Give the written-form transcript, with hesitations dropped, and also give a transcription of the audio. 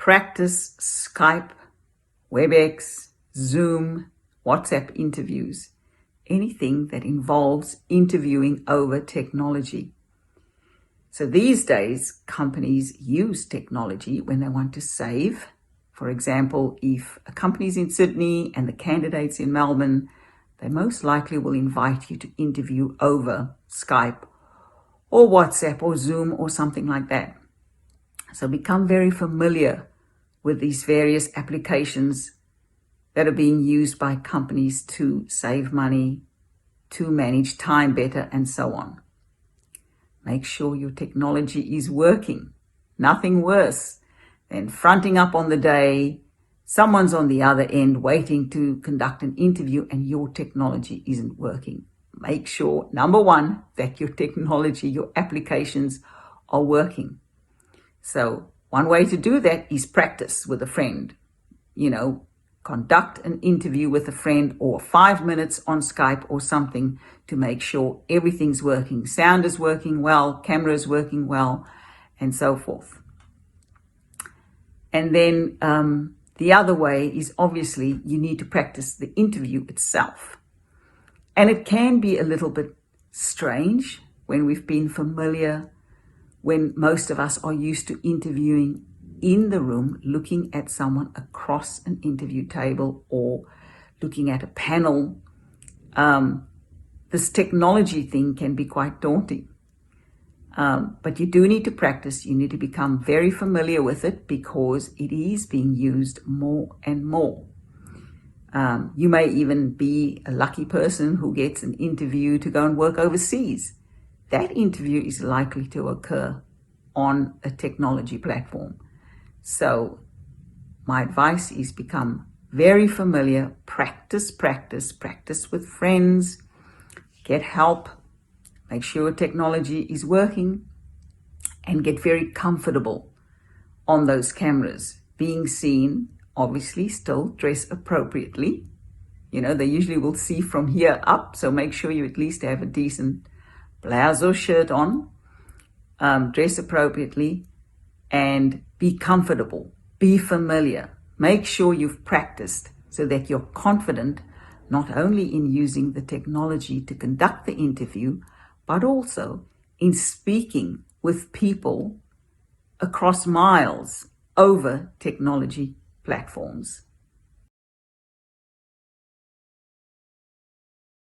Practice Skype, WebEx, Zoom, WhatsApp interviews, anything that involves interviewing over technology. So these days, companies use technology when they want to save. For example, if a company's in Sydney and the candidate's in Melbourne, they most likely will invite you to interview over Skype or WhatsApp or Zoom or something like that. So become very familiar with these various applications that are being used by companies to save money, to manage time better, and so on. Make sure your technology is working. Nothing worse than fronting up on the day, someone's on the other end waiting to conduct an interview and your technology isn't working. Make sure, number one, that your technology, your applications are working. So one way to do that is practice with a friend. Conduct an interview with a friend or 5 minutes on Skype or something to make sure everything's working. Sound is working well, camera is working well, and so forth. And then the other way is obviously you need to practice the interview itself. And it can be a little bit strange when we've been familiar, when most of us are used to interviewing in the room, looking at someone across an interview table or looking at a panel. This technology thing can be quite daunting. But you do need to practice. You need to become very familiar with it because it is being used more and more. You may even be a lucky person who gets an interview to go and work overseas. That interview is likely to occur on a technology platform. So my advice is become very familiar, practice with friends, get help, make sure technology is working, and get very comfortable on those cameras. Being seen, obviously still dress appropriately. They usually will see from here up, so make sure you at least have a decent blouse or shirt on, dress appropriately, and be comfortable, be familiar. Make sure you've practiced so that you're confident not only in using the technology to conduct the interview, but also in speaking with people across miles over technology platforms.